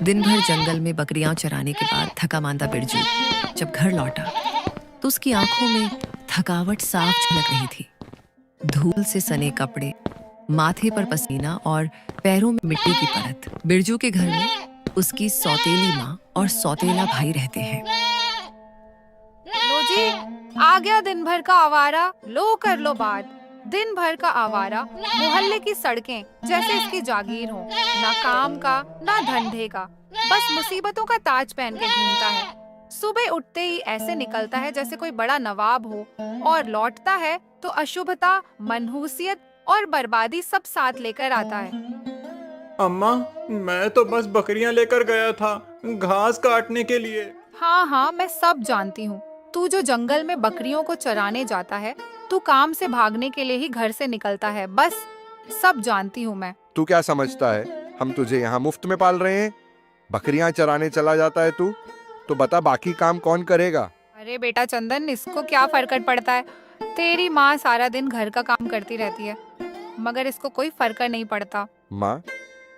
दिन भर जंगल में बकरियां चराने के बाद थका मांदा बिरजू जब घर लौटा तो उसकी आंखों में थकावट साफ झलक रही थी। धूल से सने कपड़े, माथे पर पसीना और पैरों में मिट्टी की परत। बिरजू के घर में उसकी सौतेली माँ और सौतेला भाई रहते हैं। लो जी, आ गया दिन भर का आवारा। लो कर लो बात। दिन भर का आवारा, मोहल्ले की सड़कें जैसे इसकी जागीर हो। ना काम का ना धंधे का, बस मुसीबतों का ताज पहन के घूमता है। सुबह उठते ही ऐसे निकलता है जैसे कोई बड़ा नवाब हो, और लौटता है तो अशुभता, मनहूसियत और बर्बादी सब साथ लेकर आता है। अम्मा, मैं तो बस बकरियां लेकर गया था घास काटने के लिए। हाँ हाँ, मैं सब जानती हूँ। तू जो जंगल में बकरियों को चराने जाता है, तू काम से भागने के लिए ही घर से निकलता है। बस सब जानती हूँ मैं। तू क्या समझता है हम तुझे यहाँ मुफ्त में पाल रहे हैं? बकरियां चराने चला जाता है तू, तो बता बाकी काम कौन करेगा? अरे बेटा चंदन, इसको क्या फर्क पड़ता है? तेरी माँ सारा दिन घर का काम करती रहती है, मगर इसको कोई फर्क नहीं पड़ता। माँ,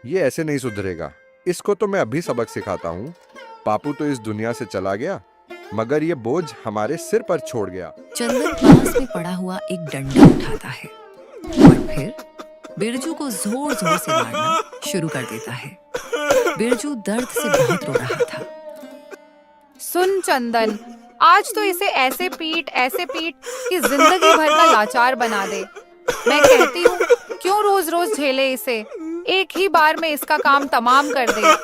ये ऐसे नहीं सुधरेगा। इसको तो मैं अभी सबक सिखाता हूँ। पापू तो इस दुनिया से चला गया, मगर ये बोझ हमारे सिर पर छोड़ गया। चंदन पास में पड़ा हुआ एक डंडा उठाता है और फिर बिरजू को जोर जोर से मारना शुरू कर देता है। बिरजू दर्द से बहुत रो रहा था। सुन चंदन, आज तो इसे ऐसे पीट कि जिंदगी भर का लाचार बना दे। मैं कहती हूँ, क्यों रोज रोज झेले इसे? एक ही बार में इसका काम तमाम कर दे।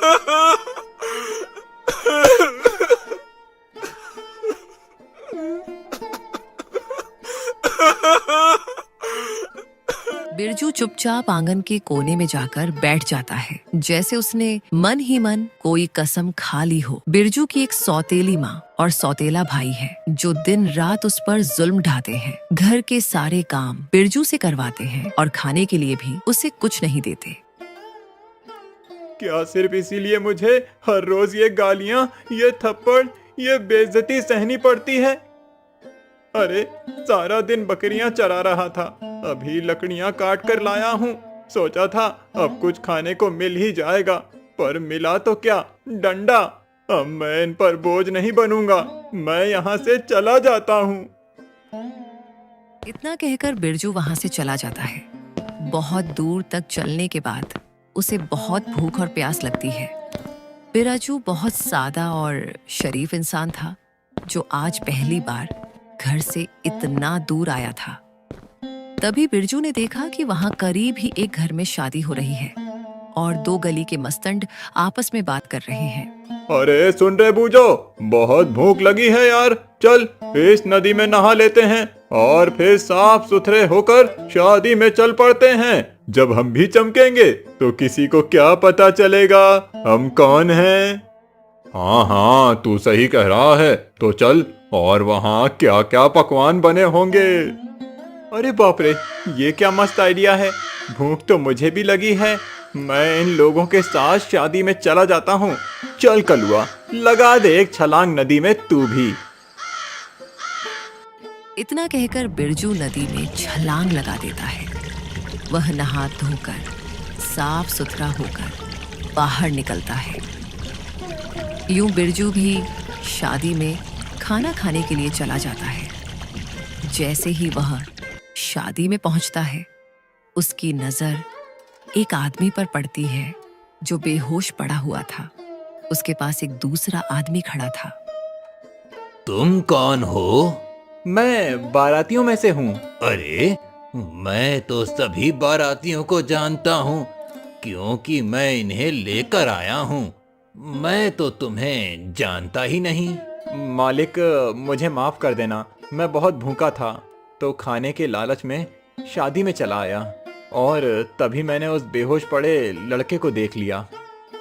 बिरजू चुपचाप आंगन के कोने में जाकर बैठ जाता है, जैसे उसने मन ही मन कोई कसम खा ली हो। बिरजू की एक सौतेली माँ और सौतेला भाई है जो दिन रात उस पर जुल्म ढाते हैं। घर के सारे काम बिरजू से करवाते हैं और खाने के लिए भी उसे कुछ नहीं देते। क्या सिर्फ इसीलिए मुझे हर रोज ये गालियां, ये थप्पड़, ये बेइज्जती सहनी पड़ती है? अरे, सारा दिन बकरियां चरा रहा था, अभी लकड़ियां काट कर लाया हूँ। सोचा था अब कुछ खाने को मिल ही जाएगा, पर मिला तो क्या, डंडा। अब मैं इन पर बोझ नहीं बनूंगा, मैं यहाँ से चला जाता हूँ। इतना कहकर बिरजू वहां से चला जाता है। बहुत दूर तक चलने के बाद उसे बहुत भूख और प्यास लगती है। बिरजू बहुत सादा और शरीफ इंसान था जो आज पहली बार घर से इतना दूर आया था। तभी बिरजू ने देखा कि वहां करीब ही एक घर में शादी हो रही है और दो गली के मस्तंड आपस में बात कर रहे हैं। अरे सुन रहे बूजो, बहुत भूख लगी है यार, चल इस नदी में नहा लेते हैं और फिर साफ सुथरे होकर शादी में चल पड़ते हैं। जब हम भी चमकेंगे तो किसी को क्या पता चलेगा हम कौन हैं। हाँ हाँ, तू सही कह रहा है, तो चल। और वहाँ क्या क्या पकवान बने होंगे। अरे बाप रे, ये क्या मस्त आइडिया है। भूख तो मुझे भी लगी है, मैं इन लोगों के साथ शादी में चला जाता हूँ। चल कलुआ, लगा दे एक छलांग नदी में तू भी। इतना कहकर बिरजू नदी में छलांग लगा देता है। वह नहा धोकर साफ सुथरा होकर बाहर निकलता है। यूं बिरजू भी शादी में खाना खाने के लिए चला जाता है। जैसे ही वह शादी में पहुंचता है, उसकी नजर एक आदमी पर पड़ती है जो बेहोश पड़ा हुआ था। उसके पास एक दूसरा आदमी खड़ा था। तुम कौन हो? मैं बारातियों में से हूँ। अरे, मैं तो सभी बारातियों को जानता हूँ, क्योंकि मैं इन्हें लेकर आया हूँ। मैं तो तुम्हें जानता ही नहीं। मालिक, मुझे माफ कर देना, मैं बहुत भूखा था तो खाने के लालच में शादी में चला आया, और तभी मैंने उस बेहोश पड़े लड़के को देख लिया।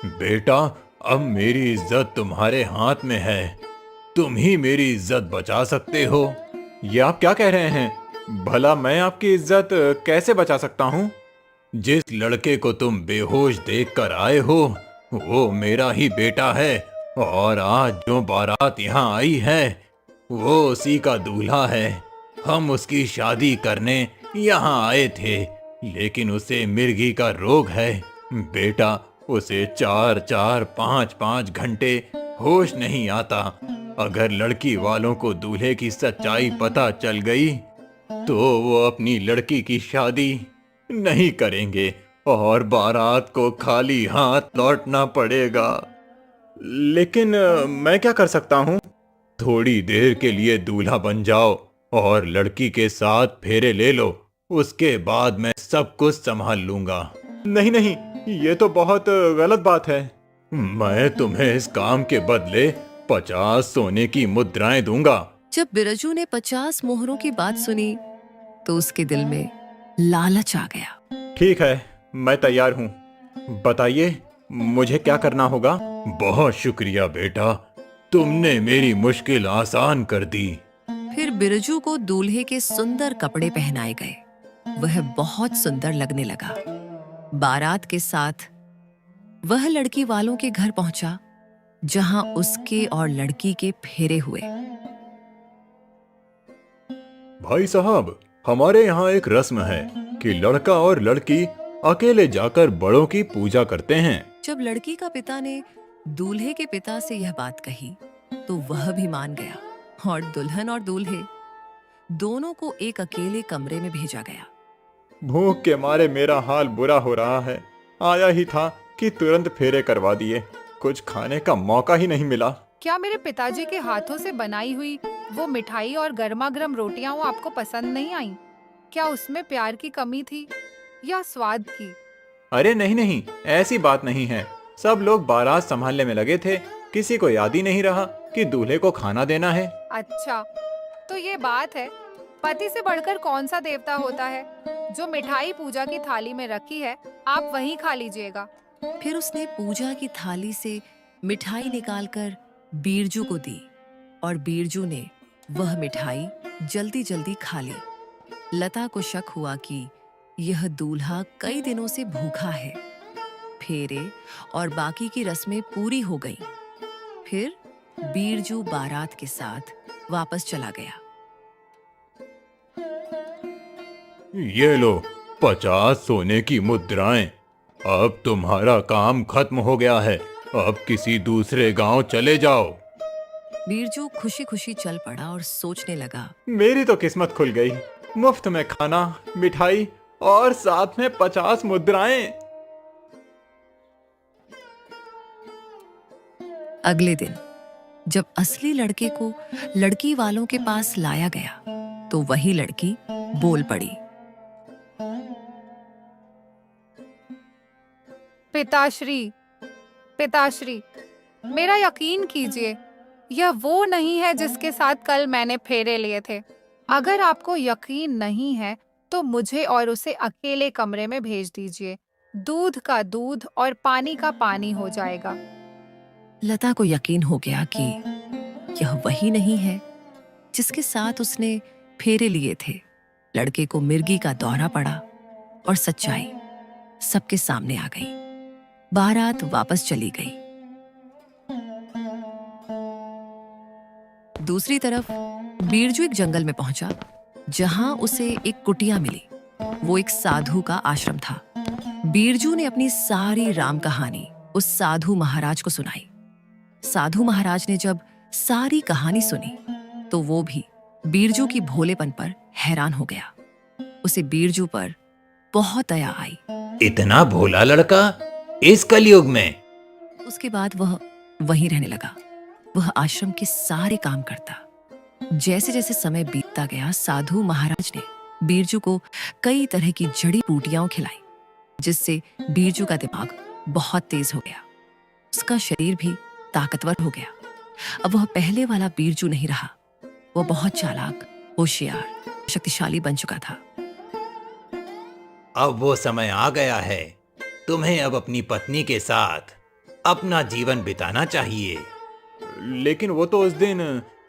बेटा, अब मेरी इज्जत तुम्हारे हाथ में है, तुम ही मेरी इज्जत बचा सकते हो। ये आप क्या कह रहे हैं? भला मैं आपकी इज्जत कैसे बचा सकता हूँ? जिस लड़के को तुम बेहोश देखकर आए हो, वो मेरा ही बेटा है, और आज जो बारात यहाँ आई है वो उसी का दूल्हा है। हम उसकी शादी करने यहाँ आए थे, लेकिन उसे मिर्गी का रोग है। बेटा, उसे 4-4, 5-5 घंटे होश नहीं आता। अगर लड़की वालों को दूल्हे की सच्चाई पता चल गई तो वो अपनी लड़की की शादी नहीं करेंगे और बारात को खाली हाथ लौटना पड़ेगा। लेकिन मैं क्या कर सकता हूँ? थोड़ी देर के लिए दूल्हा बन जाओ और लड़की के साथ फेरे ले लो। उसके बाद मैं सब कुछ संभाल लूंगा। नहीं नहीं, ये तो बहुत गलत बात है। मैं तुम्हें इस काम के बदले 50 सोने की मुद्राएं दूंगा। जब बिरजू ने 50 मोहरों की बात सुनी तो उसके दिल में लालच आ गया। ठीक है, मैं तैयार हूँ। बताइए मुझे क्या करना होगा? बहुत शुक्रिया बेटा, तुमने मेरी मुश्किल आसान कर दी। फिर बिरजू को दूल्हे के सुंदर कपड़े पहनाए गए। वह बहुत सुंदर लगने लगा। बारात के साथ वह लड़की वालों के घर पहुंचा, जहां उसके और लड़की के फेरे हुए। भाई साहब, हमारे यहाँ एक रस्म है कि लड़का और लड़की अकेले जाकर बड़ों की पूजा करते हैं। जब लड़की का पिता ने दूल्हे के पिता से यह बात कही तो वह भी मान गया और दुल्हन और दूल्हे दोनों को एक अकेले कमरे में भेजा गया। भूख के मारे मेरा हाल बुरा हो रहा है। आया ही था कि तुरंत फेरे करवा दिए। कुछ खाने का मौका ही नहीं मिला। क्या मेरे पिताजी के हाथों से बनाई हुई वो मिठाई और गर्मा गर्म रोटियां वो आपको पसंद नहीं आई? क्या उसमें प्यार की कमी थी या स्वाद की? अरे नहीं नहीं, ऐसी बात नहीं है। सब लोग बारात संभालने में लगे थे। किसी को याद ही नहीं रहा कि दूल्हे को खाना देना है। अच्छा, तो ये बात है। पति से बढ़कर कौन सा देवता होता है? जो मिठाई पूजा की थाली में रखी है, आप वहीं खा लीजिएगा। फिर उसने पूजा की थाली से मिठाई निकालकर बीरजू को दी और बीरजू ने वह मिठाई जल्दी जल्दी खा ली। लता को शक हुआ कि यह दूल्हा कई दिनों से भूखा है। फेरे और बाकी की रस्में पूरी हो गईं। फिर बीरजू बारात के साथ वापस चला गया। ये लो 50 सोने की मुद्राएं। अब तुम्हारा काम खत्म हो गया है। अब किसी दूसरे गांव चले जाओ। बीरजू खुशी खुशी चल पड़ा और सोचने लगा, मेरी तो किस्मत खुल गई। मुफ्त में खाना, मिठाई और साथ में 50 मुद्राएं। अगले दिन जब असली लड़के को लड़की वालों के पास लाया गया तो वही लड़की बोल पड़ी। पिताश्री, पिताश्री, मेरा यकीन कीजिए, यह वो नहीं है जिसके साथ कल मैंने फेरे लिए थे। अगर आपको यकीन नहीं है तो मुझे और उसे अकेले कमरे में भेज दीजिए। दूध का दूध और पानी का पानी हो जाएगा। लता को यकीन हो गया कि यह वही नहीं है जिसके साथ उसने फेरे लिए थे। लड़के को मिर्गी का दौरा पड़ा और सच्चाई सबके सामने आ गई। बारात वापस चली गई। दूसरी तरफ बीरजू एक जंगल में पहुंचा, जहां उसे एक कुटिया मिली। वो एक साधु का आश्रम था। बीरजू ने अपनी सारी राम कहानी उस साधु महाराज को सुनाई। साधु महाराज ने जब सारी कहानी सुनी तो वो भी बीरजू की भोलेपन पर हैरान हो गया। उसे बीरजू पर बहुत दया आई। इतना भोला लड़का इस कलयुग में। उसके बाद वह वहीं रहने लगा। वह आश्रम के सारे काम करता। जैसे जैसे समय बीतता गया, साधु महाराज ने बीरजू को कई तरह की जड़ी बूटियां खिलाई, जिससे बीरजू का दिमाग बहुत तेज हो गया। उसका शरीर भी ताकतवर हो गया। अब वह पहले वाला बीरजू नहीं रहा। वह बहुत चालाक, होशियार, शक्तिशाली बन चुका था। अब वो समय आ गया है। तुम्हें अब अपनी पत्नी के साथ अपना जीवन बिताना चाहिए। लेकिन वो तो उस दिन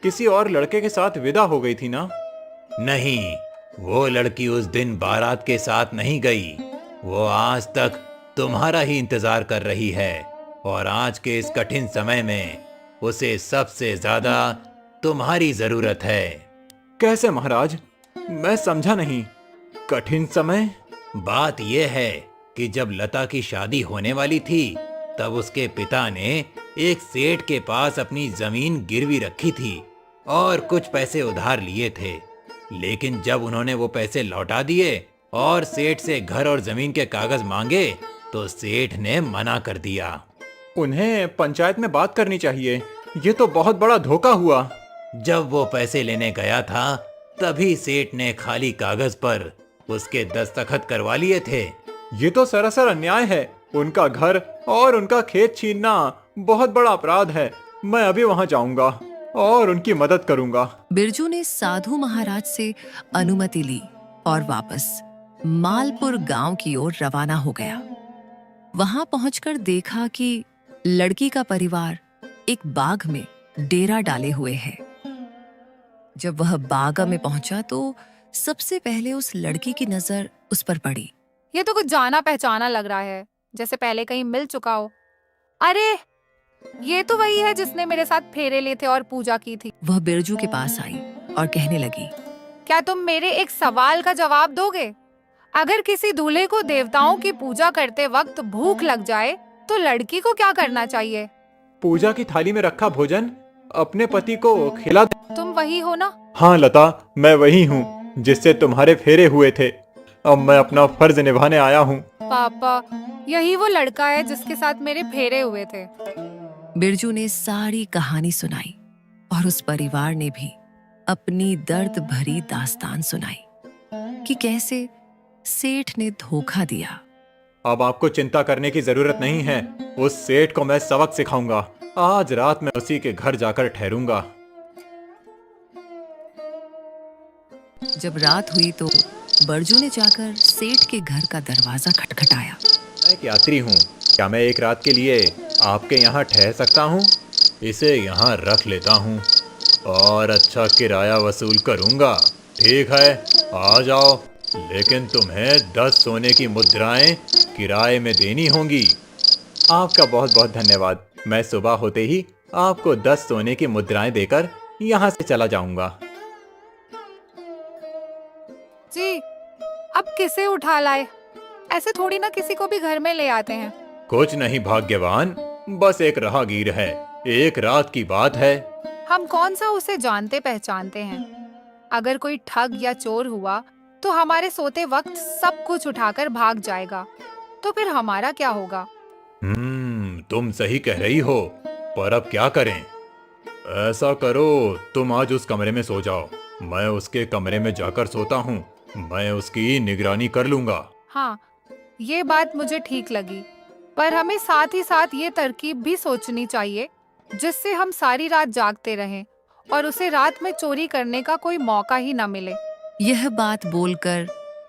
किसी और लड़के के साथ विदा हो गई थी ना? नहीं, वो लड़की उस दिन बारात के साथ नहीं गई। वो आज तक तुम्हारा ही इंतजार कर रही है और आज के इस कठिन समय में उसे सबसे ज्यादा तुम्हारी जरूरत है। कैसे महाराज? मैं समझा नहीं। कठिन समय? बात यह है कि जब लता की शादी होने वाली थी तब उसके पिता ने एक सेठ के पास अपनी जमीन गिरवी रखी थी और कुछ पैसे उधार लिए थे। लेकिन जब उन्होंने वो पैसे लौटा दिए और सेठ से घर और जमीन के कागज मांगे तो सेठ ने मना कर दिया। उन्हें पंचायत में बात करनी चाहिए, ये तो बहुत बड़ा धोखा हुआ। जब वो पैसे लेने गया था तभी सेठ ने खाली कागज पर उसके दस्तखत करवा लिए थे। ये तो सरासर अन्याय है। उनका घर और उनका खेत छीनना बहुत बड़ा अपराध है। मैं अभी वहां जाऊंगा और उनकी मदद करूंगा। बिरजू ने साधु महाराज से अनुमति ली और वापस मालपुर गांव की ओर रवाना हो गया। वहां पहुंचकर देखा कि लड़की का परिवार एक बाग में डेरा डाले हुए है। जब वह बाग में पहुंचा तो सबसे पहले उस लड़की की नजर उस पर पड़ी। ये तो कुछ जाना पहचाना लग रहा है, जैसे पहले कहीं मिल चुका हो। अरे ये तो वही है जिसने मेरे साथ फेरे लिए थे और पूजा की थी। वह बिरजू के पास आई और कहने लगी, क्या तुम मेरे एक सवाल का जवाब दोगे? अगर किसी दूल्हे को देवताओं की पूजा करते वक्त भूख लग जाए तो लड़की को क्या करना चाहिए? पूजा की थाली में रखा भोजन अपने पति को खिला दे। तुम वही हो ना? हाँ लता, मैं वही हूँ जिससे तुम्हारे फेरे हुए थे। अब मैं अपना फर्ज निभाने आया हूँ। पापा, यही वो लड़का है जिसके साथ मेरे फेरे हुए थे। बिरजू ने सारी कहानी सुनाई और उस परिवार ने भी अपनी दर्द भरी दास्तान सुनाई कि कैसे सेठ ने धोखा दिया। अब आपको चिंता करने की जरूरत नहीं है। उस सेठ को मैं सबक सिखाऊंगा। आज रात मैं उसी के घर जाकर ठहरूंगा। जब रात हुई तो बिरजू ने जाकर सेठ के घर का दरवाजा खटखटाया। मैं एक यात्री हूँ, क्या मैं एक रात के लिए आपके यहाँ ठहर सकता हूँ? इसे यहाँ रख लेता हूँ और अच्छा किराया वसूल करूँगा। ठीक है, आ जाओ, लेकिन तुम्हें 10 सोने की मुद्राएं किराए में देनी होंगी। आपका बहुत बहुत धन्यवाद। मैं सुबह होते ही आपको 10 सोने की मुद्राएं देकर यहाँ से चला जाऊंगा। जी, अब किसे उठा लाए? ऐसे थोड़ी ना किसी को भी घर में ले आते हैं। कुछ नहीं भाग्यवान, बस एक राहगीर है। एक रात की बात है। हम कौन सा उसे जानते पहचानते हैं? अगर कोई ठग या चोर हुआ तो हमारे सोते वक्त सब कुछ उठाकर भाग जाएगा, तो फिर हमारा क्या होगा? तुम सही कह रही हो, पर अब क्या करें? ऐसा करो, तुम आज उस कमरे में सो जाओ। मैं उसके कमरे में जाकर सोता हूँ। मैं उसकी निगरानी कर लूंगा। हाँ, ये बात मुझे ठीक लगी, पर हमें साथ ही साथ ये तरकीब भी सोचनी चाहिए जिससे हम सारी रात जागते रहें और उसे रात में चोरी करने का कोई मौका ही न मिले। यह बात बोलकर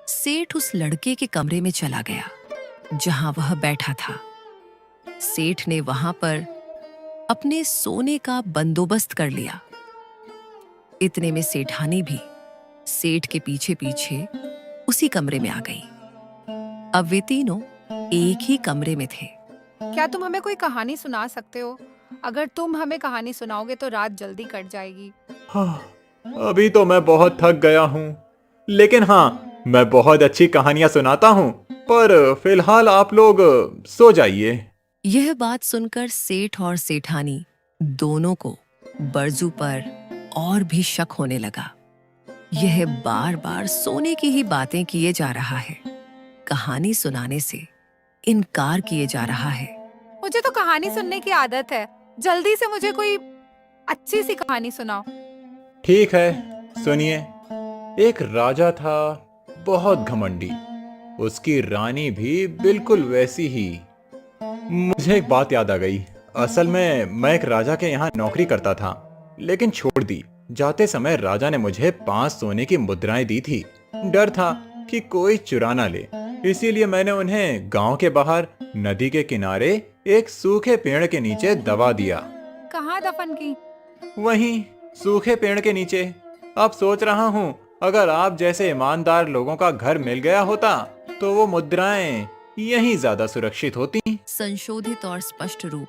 सेठ उस लड़के के कमरे में चला गया जहां वह बैठा था। सेठ ने वहां पर अपने सोने का बंदोबस्त कर लिया। इतने में सेठानी भी सेठ के पीछे पीछे उसी कमरे में आ गई। अब वे तीनों एक ही कमरे में थे। क्या तुम हमें कोई कहानी सुना सकते हो? अगर तुम हमें कहानी सुनाओगे तो रात जल्दी कट जाएगी। हाँ, अभी तो मैं बहुत थक गया हूँ, लेकिन हाँ, मैं बहुत अच्छी कहानियां सुनाता हूँ। पर फिलहाल आप लोग सो जाइए। यह बात सुनकर सेठ और सेठानी दोनों को बिरजू पर और भी शक होने लगा। यह बार बार सोने की ही बातें किए जा रहा है, कहानी सुनाने से इनकार किए जा रहा है। मुझे तो कहानी सुनने की आदत है। जल्दी से मुझे कोई अच्छी सी कहानी सुनाओ। ठीक है, सुनिए। एक राजा था, बहुत घमंडी। उसकी रानी भी बिल्कुल वैसी ही। मुझे एक बात याद आ गई। असल में मैं एक राजा के यहाँ नौकरी करता था, लेकिन छोड़ दी। जाते समय राजा ने मुझे 5 सोने की मुद्राएं दी थी। डर था कि कोई चुरा ना ले, इसीलिए मैंने उन्हें गांव के बाहर नदी के किनारे एक सूखे पेड़ के नीचे दबा दिया। कहाँ दफन की? वहीं सूखे पेड़ के नीचे। अब सोच रहा हूँ, अगर आप जैसे ईमानदार लोगों का घर मिल गया होता तो वो मुद्राएं यहीं ज्यादा सुरक्षित होती। संशोधित और स्पष्ट रूप।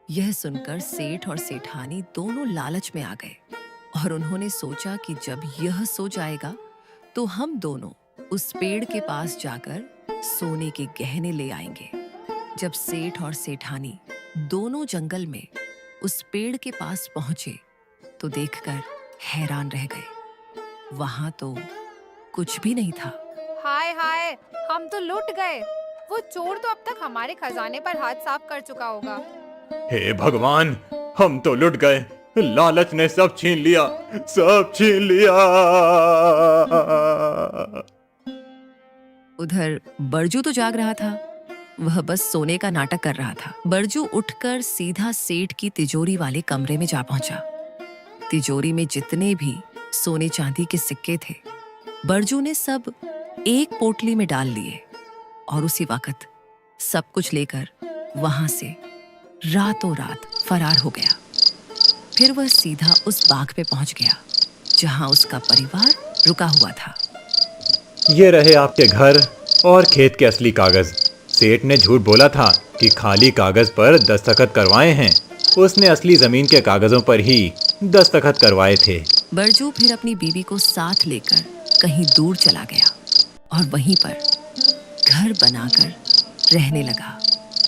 यह सुनकर सेठ और सेठानी दोनों लालच में आ गए और उन्होंने सोचा कि जब यह सो जाएगा तो हम दोनों उस पेड़ के पास जाकर सोने के गहने ले आएंगे। जब सेठ और सेठानी दोनों जंगल में उस पेड़ के पास पहुंचे तो देखकर हैरान रह गए। वहां तो कुछ भी नहीं था। हाय हाय, हम तो लुट गए। वो चोर तो अब तक हमारे खजाने पर हाथ साफ कर चुका होगा। हे भगवान, हम तो लुट गए। लालच ने सब छीन लिया, सब छीन लिया। उधर बरजू तो जाग रहा था। वह बस सोने का नाटक कर रहा था। बरजू उठकर सीधा सेठ की तिजोरी वाले कमरे में जा पहुंचा। तिजोरी में जितने भी सोने चांदी के सिक्के थे बरजू ने सब एक पोटली में डाल लिए और उसी वक्त सब कुछ लेकर वहां से रातों रात फरार हो गया। फिर वह सीधा उस बाग पे पहुंच गया जहां उसका परिवार रुका हुआ था। ये रहे आपके घर और खेत के असली कागज। सेठ ने झूठ बोला था कि खाली कागज पर दस्तखत करवाए हैं। उसने असली जमीन के कागजों पर ही दस्तखत करवाए थे। बरजू फिर अपनी बीवी को साथ लेकर कहीं दूर चला गया और वहीं पर घर बनाकर रहने लगा।